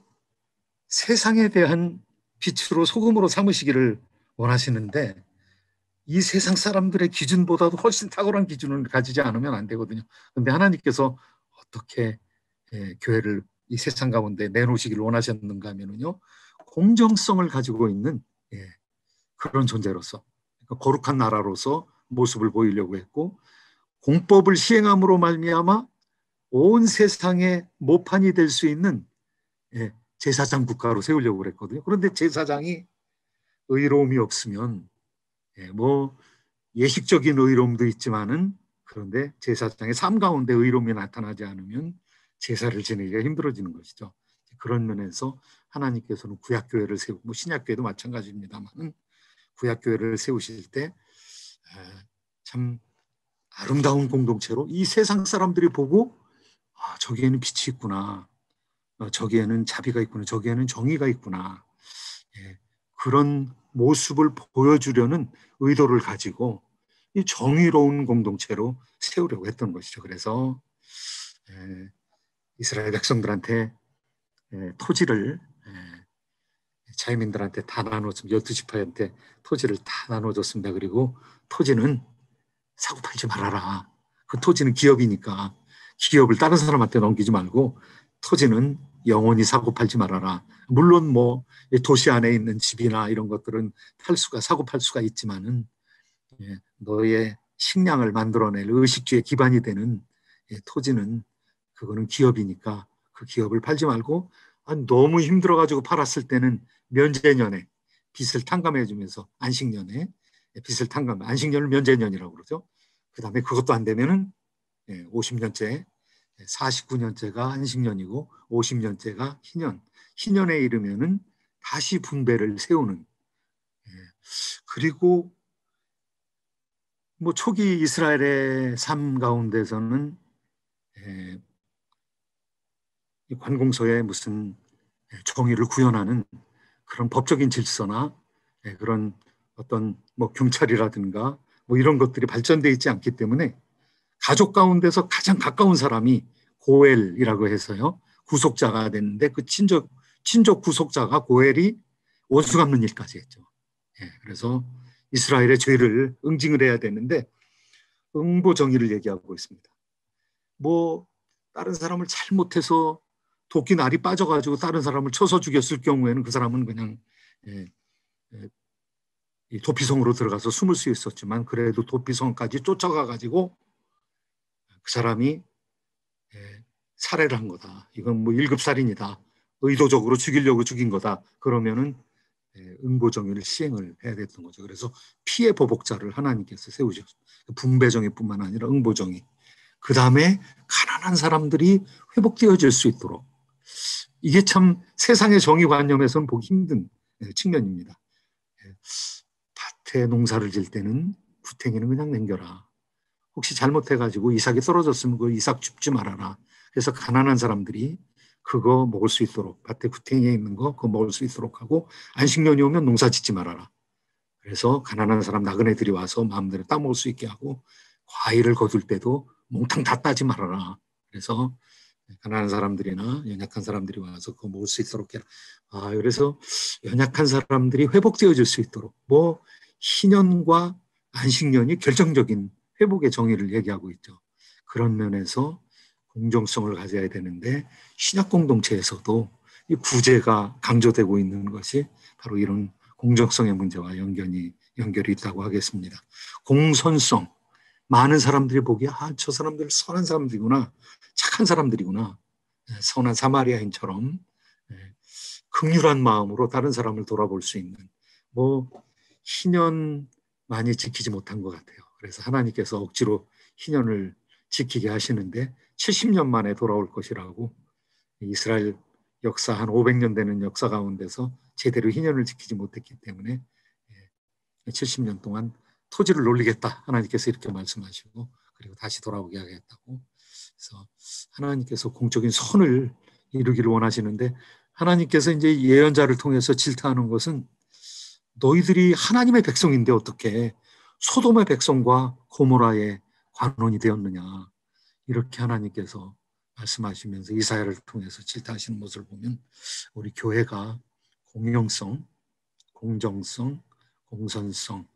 세상에 대한 빛으로 소금으로 삼으시기를 원하시는데 이 세상 사람들의 기준보다도 훨씬 탁월한 기준을 가지지 않으면 안 되거든요. 그런데 하나님께서 어떻게 교회를 이 세상 가운데 내놓으시기를 원하셨는가 하면요, 공정성을 가지고 있는 그런 존재로서, 그러니까 거룩한 나라로서 모습을 보이려고 했고, 공법을 시행함으로 말미암아 온 세상의 모판이 될 수 있는 제사장 국가로 세우려고 그랬거든요. 그런데 제사장이 의로움이 없으면 뭐 예식적인 의로움도 있지만은, 그런데 제사장의 삶 가운데 의로움이 나타나지 않으면 제사를 지내기가 힘들어지는 것이죠. 그런 면에서 하나님께서는 구약교회를 세우고, 뭐 신약교회도 마찬가지입니다만 구약교회를 세우실 때 참 아름다운 공동체로 이 세상 사람들이 보고 저기에는 빛이 있구나, 저기에는 자비가 있구나, 저기에는 정의가 있구나, 그런 모습을 보여주려는 의도를 가지고 이 정의로운 공동체로 세우려고 했던 것이죠. 그래서 이스라엘 백성들한테 토지를 자유민들한테 다 나눠줬습니다. 12지파한테 토지를 다 나눠줬습니다. 그리고 토지는 사고 팔지 말아라. 그 토지는 기업이니까 기업을 다른 사람한테 넘기지 말고 토지는 영원히 사고 팔지 말아라. 물론 뭐 도시 안에 있는 집이나 이런 것들은 사고 팔 수가 있지만은 너의 식량을 만들어낼 의식주의 기반이 되는 토지는 그거는 기업이니까 그 기업을 팔지 말고, 너무 힘들어가지고 팔았을 때는 면제년에 빚을 탕감해주면서 안식년에 빚을 안식년을 면제년이라고 그러죠. 그 다음에 그것도 안 되면은 50년째, 49년째가 안식년이고 50년째가 희년에 이르면은 다시 분배를 세우는. 그리고 뭐 초기 이스라엘의 삶 가운데서는 관공서에 무슨 정의를 구현하는 그런 법적인 질서나 그런 어떤 뭐 경찰이라든가 뭐 이런 것들이 발전되어 있지 않기 때문에 가족 가운데서 가장 가까운 사람이 고엘이라고 해서요, 구속자가 됐는데 그 친족 구속자가 고엘이 원수 갚는 일까지 했죠. 그래서 이스라엘의 죄를 응징을 해야 되는데 응보정의를 얘기하고 있습니다. 뭐 다른 사람을 잘못해서 도끼 날이 빠져가지고 다른 사람을 쳐서 죽였을 경우에는 그 사람은 그냥 이 도피성으로 들어가서 숨을 수 있었지만 그래도 도피성까지 쫓아가가지고 그 사람이 살해를 한 거다. 이건 뭐 1급 살인이다. 의도적으로 죽이려고 죽인 거다. 그러면은 응보정의를 시행을 해야 됐던 거죠. 그래서 피해 보복자를 하나님께서 세우셨어요. 분배정의뿐만 아니라 응보정의. 그 다음에 가난한 사람들이 회복되어질 수 있도록. 이게 참 세상의 정의관념에서는 보기 힘든 측면입니다. 밭에 농사를 질 때는 구탱이는 그냥 남겨라. 혹시 잘못해가지고 이삭이 떨어졌으면 그 이삭 줍지 말아라. 그래서 가난한 사람들이 그거 먹을 수 있도록, 밭에 구탱이에 있는 거 그거 먹을 수 있도록 하고, 안식년이 오면 농사 짓지 말아라. 그래서 가난한 사람 나그네들이 와서 마음대로 따먹을 수 있게 하고, 과일을 거둘 때도 몽땅 다 따지 말아라. 그래서 가난한 사람들이나 연약한 사람들이 와서 그거 먹을 수 있도록 해라. 그래서 연약한 사람들이 회복되어질 수 있도록, 뭐 희년과 안식년이 결정적인 회복의 정의를 얘기하고 있죠. 그런 면에서 공정성을 가져야 되는데, 신약 공동체에서도 이 구제가 강조되고 있는 것이 바로 이런 공정성의 문제와 연결이 있다고 하겠습니다. 공선성, 많은 사람들이 보기에 저 사람들 선한 사람들이구나, 착한 사람들이구나, 선한 사마리아인처럼 긍휼한 마음으로 다른 사람을 돌아볼 수 있는, 뭐 희년 많이 지키지 못한 것 같아요. 그래서 하나님께서 억지로 희년을 지키게 하시는데 70년 만에 돌아올 것이라고, 이스라엘 역사 한 500년 되는 역사 가운데서 제대로 희년을 지키지 못했기 때문에 70년 동안 토지를 놀리겠다, 하나님께서 이렇게 말씀하시고, 그리고 다시 돌아오게 하겠다고. 그래서 하나님께서 공적인 선을 이루기를 원하시는데, 하나님께서 이제 예언자를 통해서 질타하는 것은, 너희들이 하나님의 백성인데 어떻게 소돔의 백성과 고모라의 관원이 되었느냐, 이렇게 하나님께서 말씀하시면서 이사야를 통해서 질타하시는 모습을 보면, 우리 교회가 공영성, 공정성, 공선성,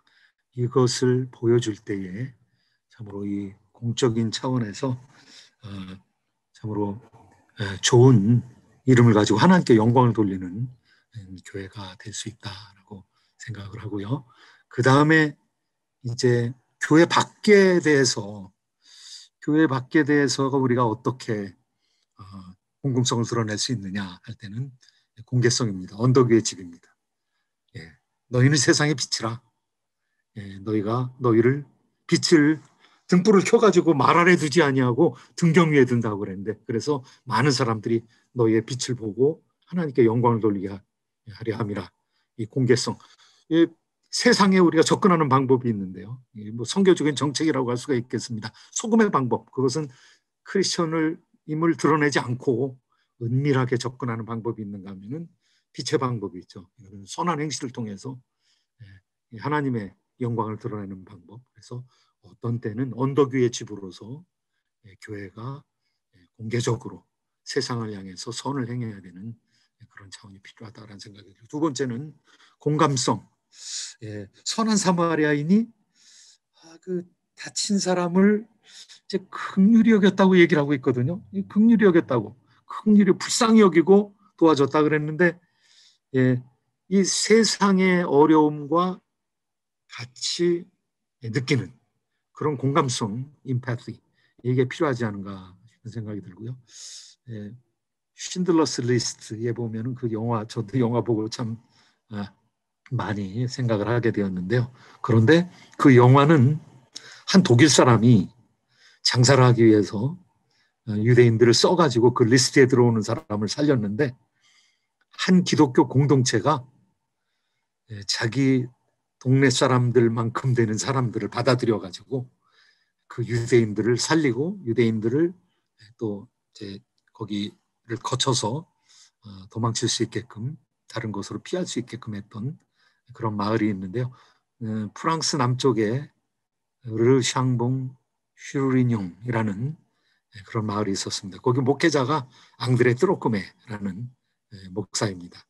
이것을 보여줄 때에 참으로 이 공적인 차원에서 참으로 좋은 이름을 가지고 하나님께 영광을 돌리는 교회가 될 수 있다라고 생각을 하고요. 그 다음에 이제 교회 밖에 대해서가 우리가 어떻게 공공성을 드러낼 수 있느냐 할 때는 공개성입니다. 언덕 위의 집입니다. 너희는 세상의 빛이라. 너희가 너희를 빛을 등불을 켜가지고 말 아래 두지 아니하고 등경 위에 둔다고 그랬는데, 그래서 많은 사람들이 너희의 빛을 보고 하나님께 영광을 돌리게 하려 함이라. 이 공개성. 세상에 우리가 접근하는 방법이 있는데요. 뭐 선교적인 정책이라고 할 수가 있겠습니다. 소금의 방법. 그것은 크리스천을 임을 드러내지 않고 은밀하게 접근하는 방법이 있는가 하면은 빛의 방법이 있죠. 선한 행실을 통해서 하나님의 영광을 드러내는 방법. 그래서 어떤 때는 언덕 위의 집으로서 교회가 공개적으로 세상을 향해서 선을 행해야 되는 그런 차원이 필요하다는 생각이 들어요. 두 번째는 공감성. 선한 사마리아인이 그 다친 사람을 이제 긍휼히 여겼다고 얘기를 하고 있거든요. 긍휼히 여겼다고, 긍휼히 불쌍히 여기고 도와줬다 그랬는데, 이 세상의 어려움과 같이 느끼는 그런 공감성, 임패티, 이게 필요하지 않은가 싶은 생각이 들고요. 쉰들러스 리스트에 보면은 그 영화, 저도 영화 보고 참 많이 생각을 하게 되었는데요. 그런데 그 영화는 한 독일 사람이 장사를 하기 위해서 유대인들을 써가지고 그 리스트에 들어오는 사람을 살렸는데, 한 기독교 공동체가 자기 동네 사람들만큼 되는 사람들을 받아들여가지고 그 유대인들을 살리고, 유대인들을 또 이제 거기를 거쳐서 도망칠 수 있게끔, 다른 곳으로 피할 수 있게끔 했던 그런 마을이 있는데요. 프랑스 남쪽에 르샹봉 슈리뇽이라는 그런 마을이 있었습니다. 거기 목회자가 앙드레 트로크메라는 목사입니다.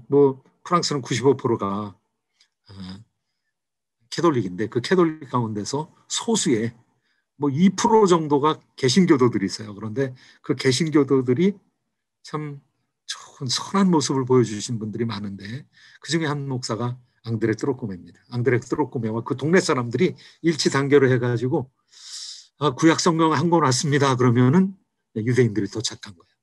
뭐 프랑스는 95%가 캐톨릭인데 그 캐톨릭 가운데서 소수의 뭐 2% 정도가 개신교도들이 있어요. 그런데 그 개신교도들이 참 좋은 선한 모습을 보여주신 분들이 많은데 그중에 한 목사가 앙드레 트로코메입니다. 앙드레 트로코메와 그 동네 사람들이 일치단결을 해가지고 구약 성경 한 권 왔습니다. 그러면은 유대인들이 도착한 거예요.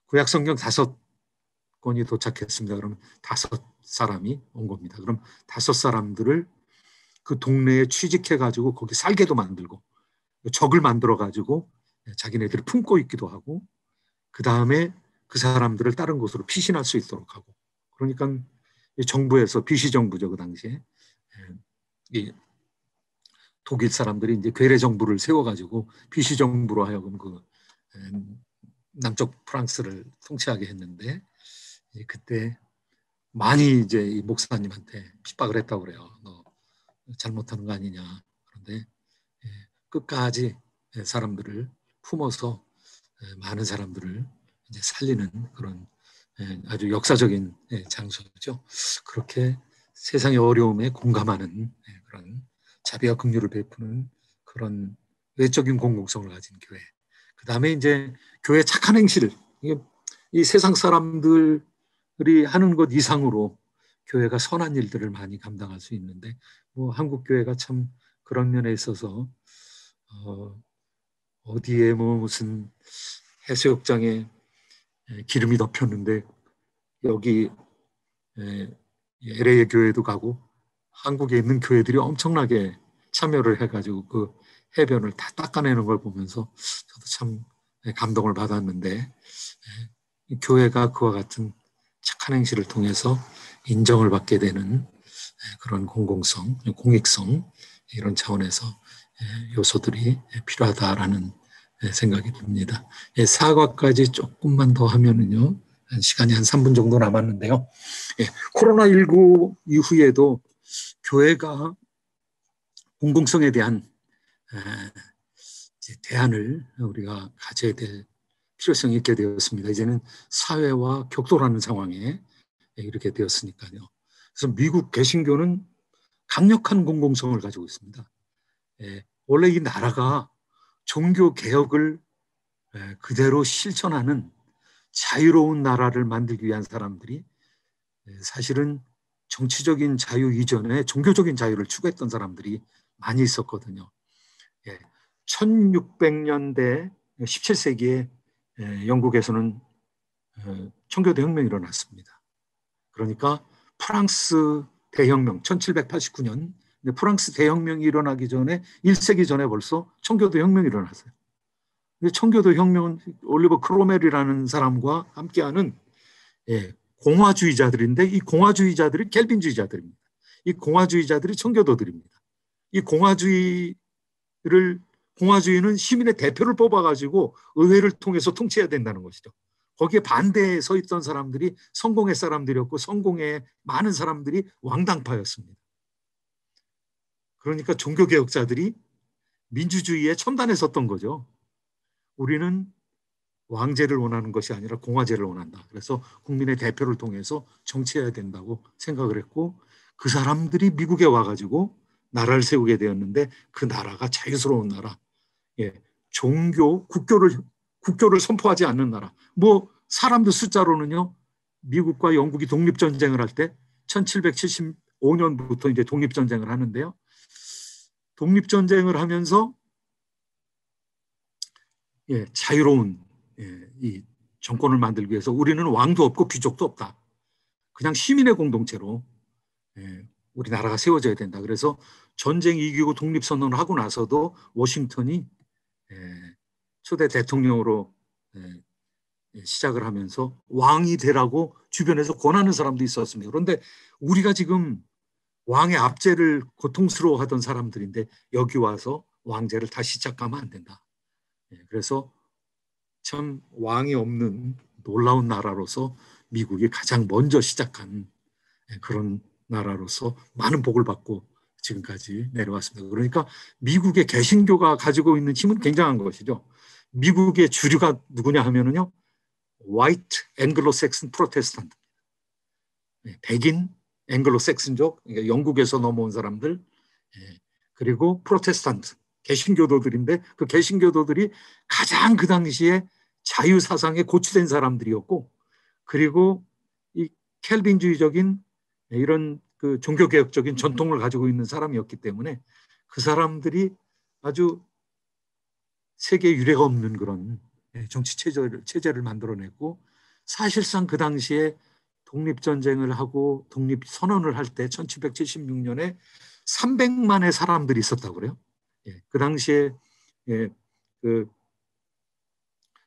구약 성경 5권이 도착했습니다. 그러면 5사람이 온 겁니다. 그럼 5사람들을 그 동네에 취직해가지고 거기 살게도 만들고 적을 만들어가지고 자기네들이 품고 있기도 하고 그 다음에 그 사람들을 다른 곳으로 피신할 수 있도록 하고 그러니까 정부에서 비시정부죠 그 당시에 이 독일 사람들이 이제 괴뢰 정부를 세워가지고 비시정부로 하여금 그 남쪽 프랑스를 통치하게 했는데 그때 많이 이제 이 목사님한테 핍박을 했다고 그래요. 너 잘못하는 거 아니냐. 그런데 끝까지 사람들을 품어서 많은 사람들을 이제 살리는 그런 아주 역사적인 장소죠. 그렇게 세상의 어려움에 공감하는 그런 자비와 긍휼을 베푸는 그런 외적인 공공성을 가진 교회. 그 다음에 이제 교회 착한 행실. 이 세상 사람들이 하는 것 이상으로 교회가 선한 일들을 많이 감당할 수 있는데 뭐 한국 교회가 참 그런 면에 있어서 어디에 뭐 무슨 해수욕장에 기름이 덮였는데 여기 LA 교회도 가고 한국에 있는 교회들이 엄청나게 참여를 해가지고 그 해변을 다 닦아내는 걸 보면서 저도 참 감동을 받았는데 교회가 그와 같은 착한 행실을 통해서 인정을 받게 되는 그런 공공성, 공익성 이런 차원에서 요소들이 필요하다라는 생각이 듭니다. 사과까지 조금만 더 하면은요. 시간이 한 3분 정도 남았는데요. 코로나19 이후에도 교회가 공공성에 대한 대안을 우리가 가져야 될 필요성이 있게 되었습니다. 이제는 사회와 격돌하는 상황에 이렇게 되었으니까요. 그래서 미국 개신교는 강력한 공공성을 가지고 있습니다. 원래 이 나라가 종교 개혁을 그대로 실천하는 자유로운 나라를 만들기 위한 사람들이 사실은 정치적인 자유 이전에 종교적인 자유를 추구했던 사람들이 많이 있었거든요. 1600년대 17세기에 영국에서는 청교도 혁명이 일어났습니다. 그러니까 프랑스 대혁명 1789년 프랑스 대혁명이 일어나기 전에 1세기 전에 벌써 청교도 혁명이 일어났어요. 청교도 혁명은 올리버 크로멜이라는 사람과 함께하는 공화주의자들인데 이 공화주의자들이 켈빈주의자들입니다. 이 공화주의자들이 청교도들입니다. 이 공화주의는 시민의 대표를 뽑아가지고 의회를 통해서 통치해야 된다는 것이죠. 거기에 반대에 서 있던 사람들이 성공의 사람들이었고 성공의 많은 사람들이 왕당파였습니다. 그러니까 종교개혁자들이 민주주의의 첨단에 섰던 거죠. 우리는 왕제를 원하는 것이 아니라 공화제를 원한다. 그래서 국민의 대표를 통해서 정치해야 된다고 생각을 했고 그 사람들이 미국에 와가지고 나라를 세우게 되었는데 그 나라가 자유스러운 나라, 국교를 선포하지 않는 나라. 뭐 사람들 숫자로는요. 미국과 영국이 독립전쟁을 할 때 1775년부터 이제 독립전쟁을 하는데요. 독립전쟁을 하면서 자유로운 이 정권을 만들기 위해서 우리는 왕도 없고 귀족도 없다. 그냥 시민의 공동체로 우리나라가 세워져야 된다. 그래서 전쟁 이기고 독립선언을 하고 나서도 워싱턴이 초대 대통령으로 시작을 하면서 왕이 되라고 주변에서 권하는 사람도 있었습니다. 그런데 우리가 지금 왕의 압제를 고통스러워하던 사람들인데 여기 와서 왕제를 다시 시작하면 안 된다. 그래서 참 왕이 없는 놀라운 나라로서 미국이 가장 먼저 시작한 그런 나라로서 많은 복을 받고 지금까지 내려왔습니다. 그러니까 미국의 개신교가 가지고 있는 힘은 굉장한 것이죠. 미국의 주류가 누구냐 하면은요, 화이트 앵글로색슨 프로테스탄트, 백인 앵글로색슨족, 그러니까 영국에서 넘어온 사람들, 그리고 프로테스탄트, 개신교도들인데 그 개신교도들이 가장 그 당시에 자유사상에 고취된 사람들이었고, 그리고 이 켈빈주의적인 이런 그 종교개혁적인 전통을 가지고 있는 사람이었기 때문에 그 사람들이 아주 세계 유례가 없는 그런 정치 체제를 만들어냈고, 사실상 그 당시에 독립전쟁을 하고 독립선언을 할 때 1776년에 300만의 사람들이 있었다고 그래요. 그 당시에 그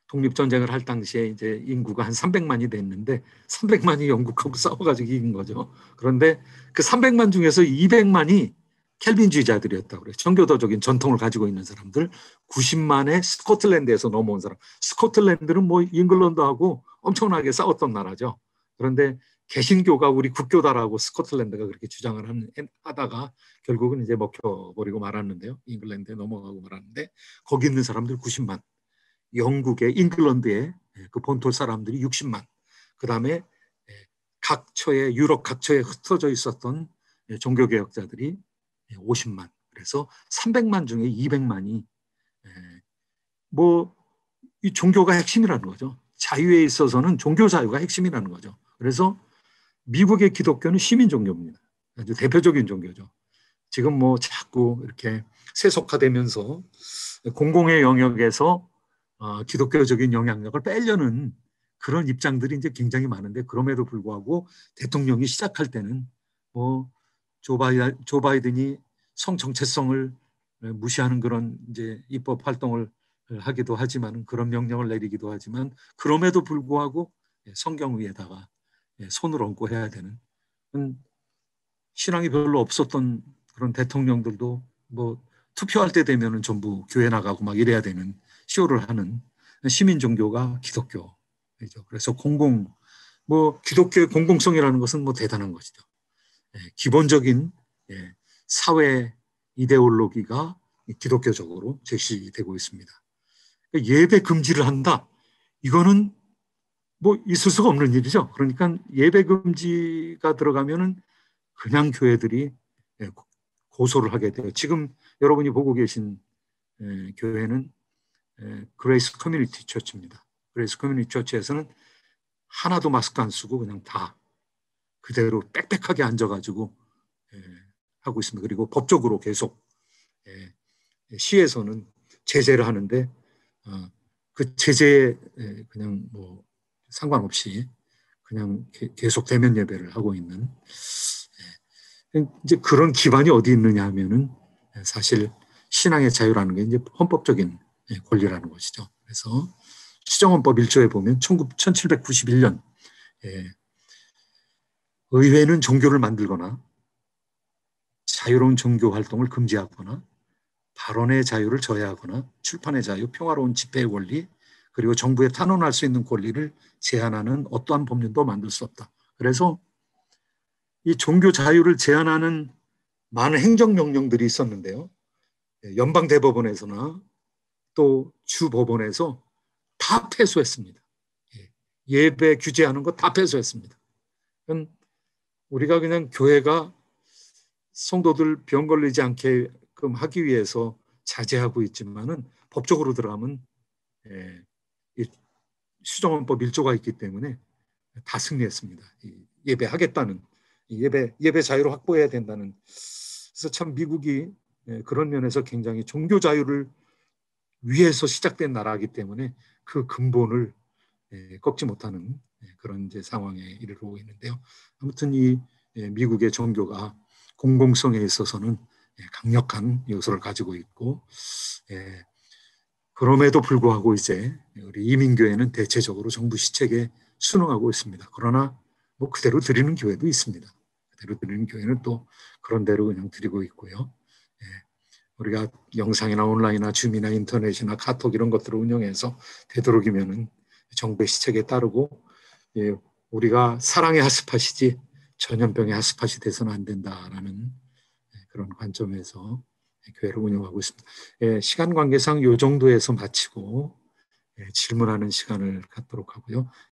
독립전쟁을 할 당시에 이제 인구가 한 300만이 됐는데 300만이 영국하고 싸워가지고 이긴 거죠. 그런데 그 300만 중에서 200만이 켈빈주의자들이었다고 그래요. 청교도적인 전통을 가지고 있는 사람들. 90만의 스코틀랜드에서 넘어온 사람. 스코틀랜드는 뭐 잉글랜드하고 엄청나게 싸웠던 나라죠. 그런데 개신교가 우리 국교다라고 스코틀랜드가 그렇게 주장을 하다가 결국은 이제 먹혀버리고 말았는데요. 잉글랜드에 넘어가고 말았는데 거기 있는 사람들 90만. 영국의 잉글랜드의 그 본토 사람들이 60만. 그다음에 각처에 유럽 각처에 흩어져 있었던 종교개혁자들이 50만. 그래서 300만 중에 200만이 뭐 이 종교가 핵심이라는 거죠. 자유에 있어서는 종교 자유가 핵심이라는 거죠. 그래서 미국의 기독교는 시민 종교입니다. 아주 대표적인 종교죠. 지금 뭐 자꾸 이렇게 세속화되면서 공공의 영역에서 기독교적인 영향력을 빼려는 그런 입장들이 이제 굉장히 많은데, 그럼에도 불구하고 대통령이 시작할 때는 뭐 조 바이든이 성 정체성을 무시하는 그런 이제 입법 활동을 하기도 하지만, 그런 명령을 내리기도 하지만, 그럼에도 불구하고 성경 위에다가 손을 얹고 해야 되는, 신앙이 별로 없었던 그런 대통령들도 뭐 투표할 때 되면은 전부 교회 나가고 막 이래야 되는 쇼를 하는 시민 종교가 기독교죠. 그래서 기독교의 공공성이라는 것은 뭐 대단한 것이죠. 기본적인 사회 이데올로기가 기독교적으로 제시되고 있습니다. 예배 금지를 한다. 이거는 뭐 있을 수가 없는 일이죠. 그러니까 예배 금지가 들어가면은 그냥 교회들이 고소를 하게 돼요. 지금 여러분이 보고 계신 교회는 그레이스 커뮤니티 처치입니다. 그레이스 커뮤니티 처치에서는 하나도 마스크 안 쓰고 그냥 다 그대로 빽빽하게 앉아가지고 하고 있습니다. 그리고 법적으로 계속 시에서는 제재를 하는데 그 제재에 그냥 뭐 상관없이 그냥 계속 대면 예배를 하고 있는, 이제 그런 기반이 어디 있느냐 하면은 사실 신앙의 자유라는 게 이제 헌법적인 권리라는 것이죠. 그래서 수정헌법 1조에 보면 1791년 의회는 종교를 만들거나 자유로운 종교 활동을 금지하거나 발언의 자유를 저해하거나 출판의 자유, 평화로운 집회의 권리, 그리고 정부에 탄원할 수 있는 권리를 제한하는 어떠한 법률도 만들 수 없다. 그래서 이 종교 자유를 제한하는 많은 행정명령들이 있었는데요. 연방대법원에서나 또 주법원에서 다 패소했습니다. 예배 규제하는 거 다 패소했습니다. 우리가 그냥 교회가 성도들 병 걸리지 않게끔 하기 위해서 자제하고 있지만은 법적으로 들어가면 수정헌법 1조가 있기 때문에 다 승리했습니다. 예배하겠다는 예배 자유를 확보해야 된다는. 그래서 참 미국이 그런 면에서 굉장히 종교 자유를 위해서 시작된 나라이기 때문에 그 근본을 꺾지 못하는 그런 이제 상황에 이르고 있는데요. 아무튼 이 미국의 종교가 공공성에 있어서는 강력한 요소를 가지고 있고, 그럼에도 불구하고 이제 우리 이민교회는 대체적으로 정부 시책에 순응하고 있습니다. 그러나 뭐 그대로 드리는 교회도 있습니다. 그대로 드리는 교회는 또 그런 대로 그냥 드리고 있고요. 우리가 영상이나 온라인이나 줌이나 인터넷이나 카톡 이런 것들을 운영해서 되도록이면은 정부의 시책에 따르고, 우리가 사랑의 핫스팟이지 전염병의 핫스팟이 돼서는 안 된다라는 그런 관점에서 교회를 운영하고 있습니다. 시간 관계상 이 정도에서 마치고 질문하는 시간을 갖도록 하고요.